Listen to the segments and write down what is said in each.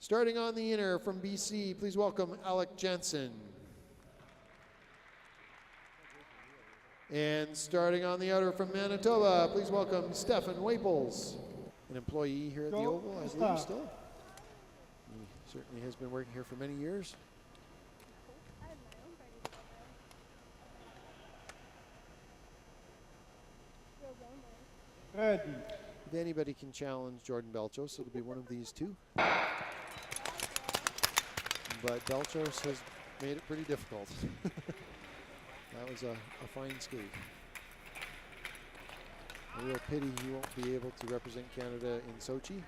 Starting on the inner from BC, please welcome Alec Janssen. And starting on the outer from Manitoba, please welcome Janssens+Waples, an employee here at the Oval, I believe still. He certainly has been working here for many years. Ready. If anybody can challenge Jordan Belchos, it'll be one of these two. But Belchos has made it pretty difficult. That was a fine skate. A real pity he won't be able to represent Canada in Sochi.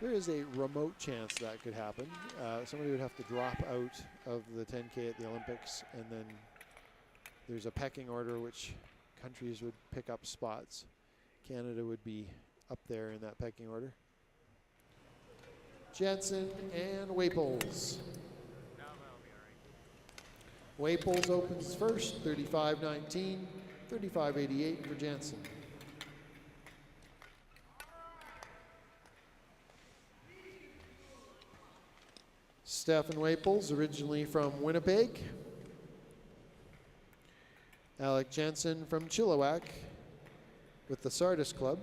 There is a remote chance that could happen. Somebody would have to drop out of the 10K at the Olympics, and then there's a pecking order which countries would pick up spots. Canada would be up there in that pecking order. Janssen and Waples. Waples opens first, 35-19, 35-88 for Janssen. Janssens+Waples, originally from Winnipeg. Alec Janssen from Chilliwack with the Sardis Club.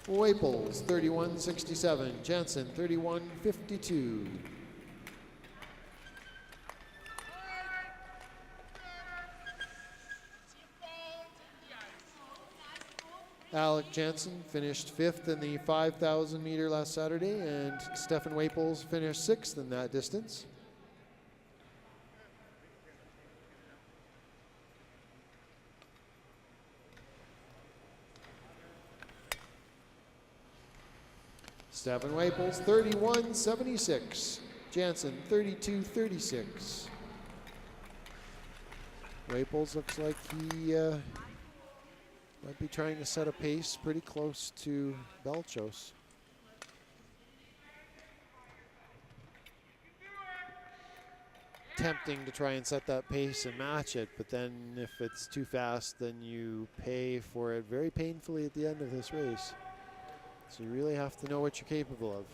Waples 31-67, Janssen 31-52. Alec Janssen finished 5th in the 5,000 meter last Saturday, and Janssens+Waples finished 6th in that distance. Janssens+Waples 31-76, Janssen 32-36. Waples looks like he might be trying to set a pace pretty close to Belchos. Tempting to try and set that pace and match it, but then if it's too fast, then you pay for it very painfully at the end of this race. So you really have to know what you're capable of.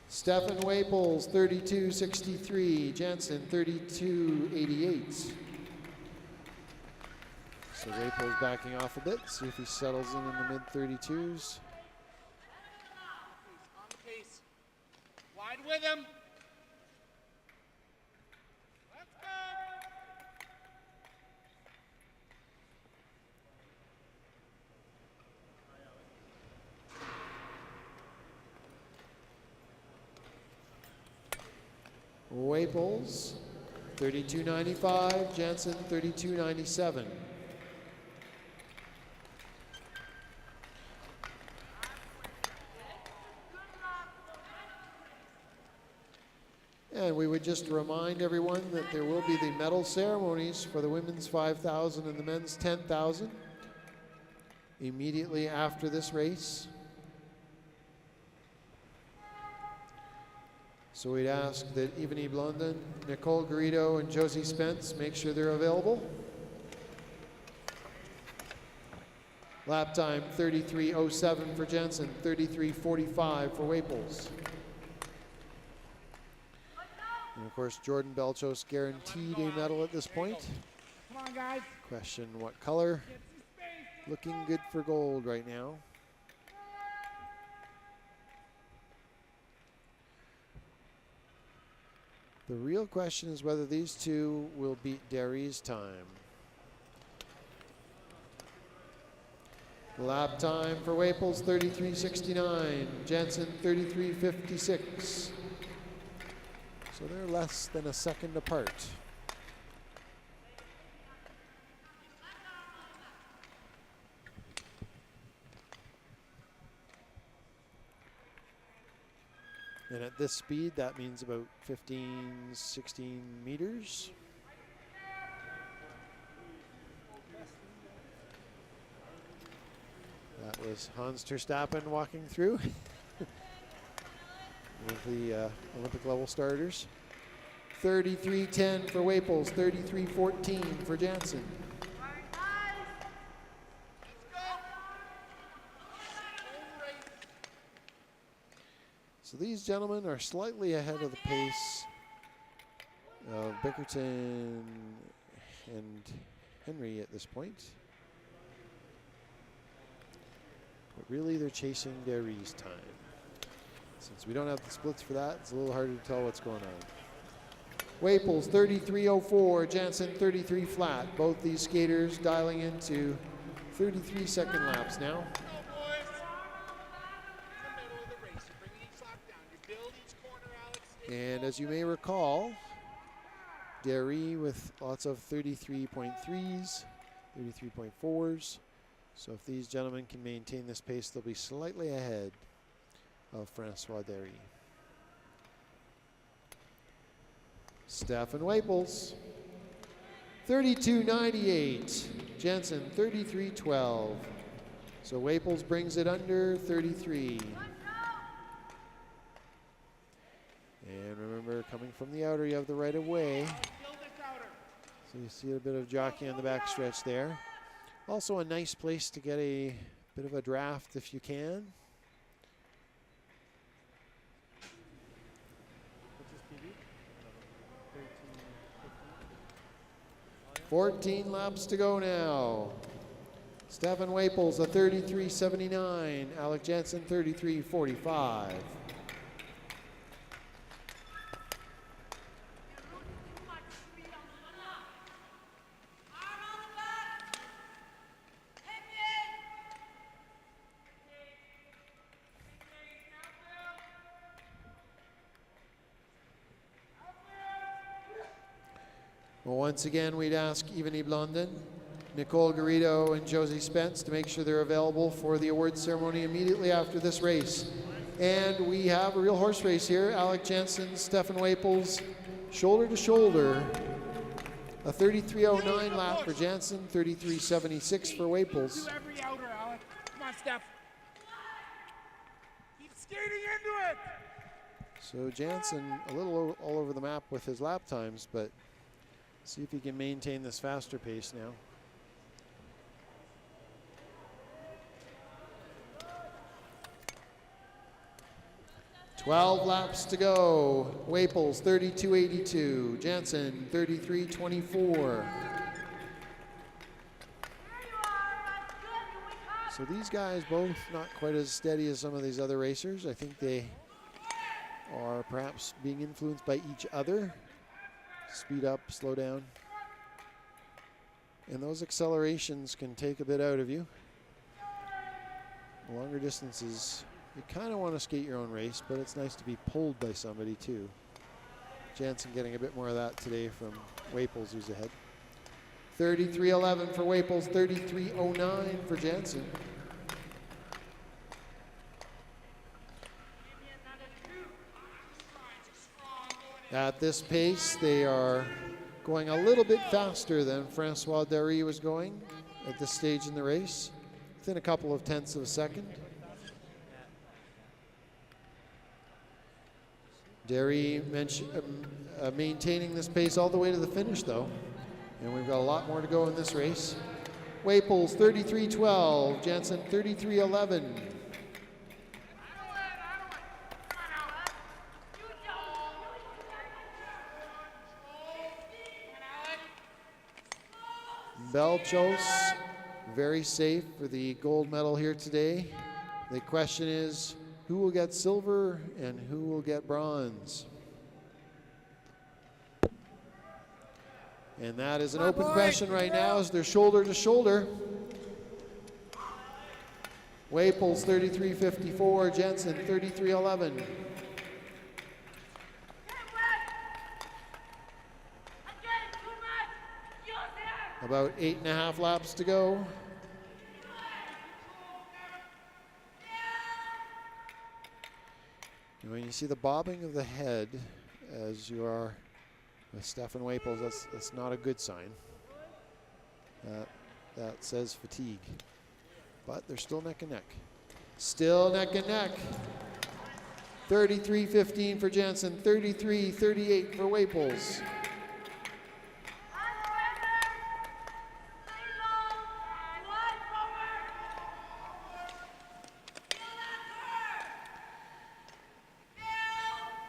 Janssens+Waples 32-63, Janssen 32-88. So Waples backing off a bit, see if he settles in the mid-32s. On the pace. Wide with him. Let's go. Waples 32-95, Janssen 32-97. And we would just remind everyone that there will be the medal ceremonies for the women's 5,000 and the men's 10,000 immediately after this race. So we'd ask that Evanie Blondin, Nicole Garrido, and Josie Spence make sure they're available. Lap time 33:07 for Janssen, 33:45 for Waples. And of course, Jordan Belchos guaranteed a medal at this point. Come on, guys. Question what color? Looking good for gold right now. The real question is whether these two will beat Derry's time. Lap time for Waples 33:69, Janssen 33:56. So they're less than a second apart. And at this speed, that means about 15, 16 meters. That was Hans Terstappen walking through with the Olympic level starters. 33-10 for Waples, 33-14 for Janssen. So these gentlemen are slightly ahead of the pace of Bickerton and Henry at this point. But really they're chasing Derry's time. Since we don't have the splits for that, it's a little harder to tell what's going on. Waples 33.04, Janssen 33 flat. Both these skaters dialing into 33-second laps now. And as you may recall, Derry with lots of 33.3s, 33.4s. So if these gentlemen can maintain this pace, they'll be slightly ahead of Francois Derry. Stefan Waples, 32.98. Janssen, 33.12. So Waples brings it under 33. And remember, coming from the outer, you have the right of way. So you see a bit of jockey on the back stretch there. Also a nice place to get a bit of a draft if you can. 14 laps to go now. Stefan Waples, a 33.79. Alec Janssen, 33.45. Well, once again, we'd ask Evany Blondin, Nicole Garrido, and Josie Spence to make sure they're available for the awards ceremony immediately after this race. And we have a real horse race here. Alec Janssen, Stefan Waples, shoulder to shoulder. A 33.09 lap for Janssen, 33.76 for Waples. Do every outer, Alec. Come on, Steph. Keep skating into it. So Janssen a little all over the map with his lap times, but see if he can maintain this faster pace now. $12 laps to go. Waples 32.82. Janssen 33.24. So these guys both not quite as steady as some of these other racers. I think they are perhaps being influenced by each other. Speed up, slow down. And those accelerations can take a bit out of you. Longer distances, you kind of want to skate your own race, but it's nice to be pulled by somebody too. Janssen getting a bit more of that today from Waples, who's ahead. 33.11 for Waples, 33.09 for Janssen. At this pace, they are going a little bit faster than Francois Derry was going at this stage in the race, within a couple of tenths of a second. Derry maintaining this pace all the way to the finish, though, and we've got a lot more to go in this race. Waples 33.12, Janssen 33.11. Belchos, very safe for the gold medal here today. The question is, who will get silver and who will get bronze? And that is an open question right now as they're shoulder to shoulder. Waples 33.54, Janssen 33.11. About 8.5 laps to go. And when you see the bobbing of the head as you are with Stefan Waples, that's not a good sign. That says fatigue. But they're still neck and neck. Still neck and neck. 33-15 for Janssen, 33-38 for Waples.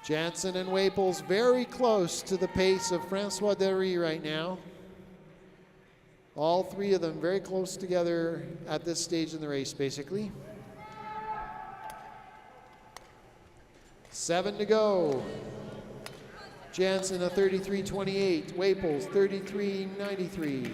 Janssen and Waples very close to the pace of Francois Derry right now. All three of them very close together at this stage in the race, basically. 7 to go. Janssen a 33-28, Waples 33-93.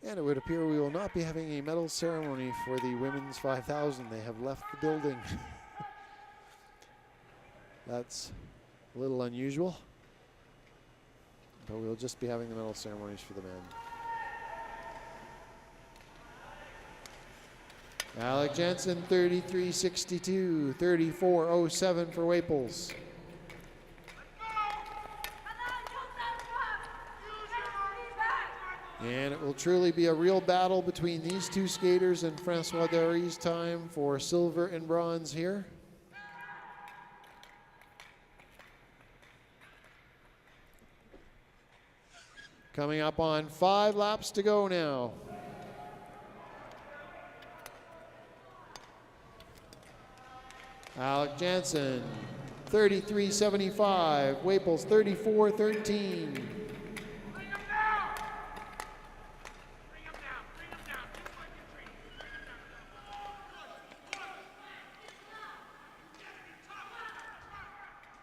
And it would appear we will not be having a medal ceremony for the women's 5,000. They have left the building. That's a little unusual. But we'll just be having the medal ceremonies for the men. Alec Janssen 33-62, 34-07 for Waples. And it will truly be a real battle between these two skaters and Francois Derry's time for silver and bronze here. Coming up on 5 laps to go now. Alec Janssen, 33-75, Waples 34-13.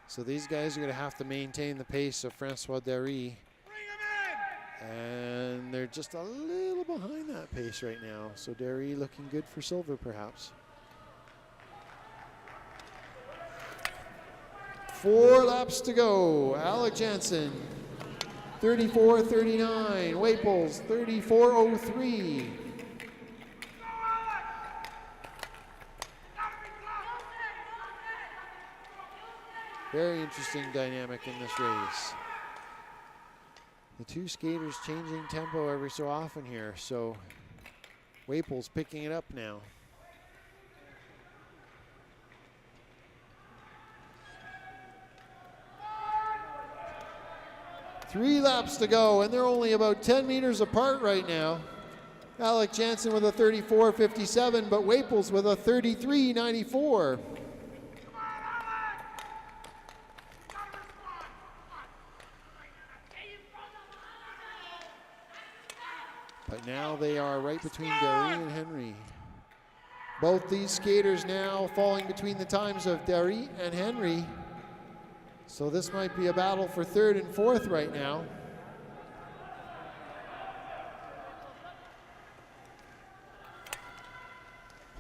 So these guys are going to have to maintain the pace of Francois Derry. And they're just a little behind that pace right now. So Derry looking good for silver, perhaps. 4 laps to go. Alec Janssen, 34-39. Waples, 34-03. Very interesting dynamic in this race. The two skaters changing tempo every so often here, so Waples picking it up now. Three laps to go, and they're only about 10 meters apart right now. Alec Janssen with a 34-57, but Waples with a 33-94. But now they are right between Derry and Henry. Both these skaters now falling between the times of Derry and Henry. So this might be a battle for 3rd and 4th right now.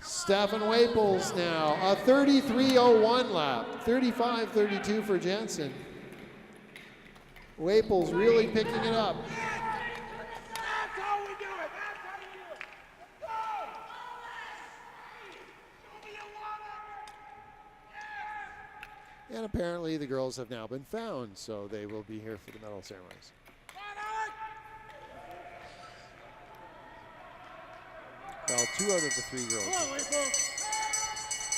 Stefan Waples now, a 33.01 lap, 35.32 for Janssen. Waples really picking it up. And apparently the girls have now been found, so they will be here for the medal ceremonies. Well, 2 out of the 3 girls.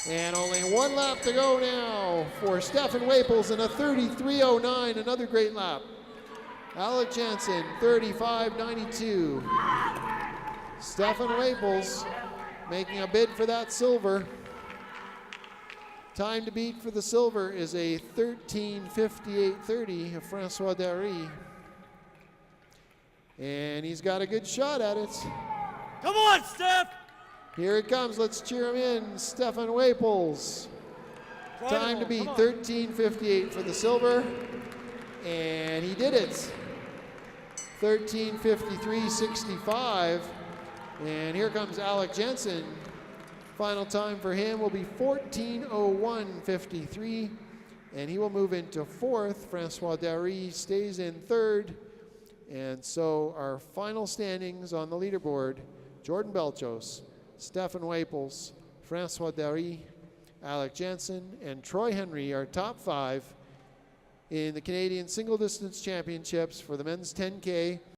And only 1 lap to go now for Stefan Waples in a 33.09, another great lap. Alec Janssen, 35.92. Stefan Waples making a bid for that silver. Time to beat for the silver is a 13:58.30 of Francois Derry. And he's got a good shot at it. Come on, Steph! Here it comes, let's cheer him in. Stefan Waples. Time to beat, 13:58 for the silver. And he did it. 13:53.65. And here comes Alec Janssen. Final time for him will be 14:01.53, and he will move into 4th. Francois Derry stays in 3rd. And so our final standings on the leaderboard, Jordan Belchos, Stefan Waples, Francois Derry, Alec Janssen, and Troy Henry are top 5. in the Canadian Single Distance Championships for the men's 10K.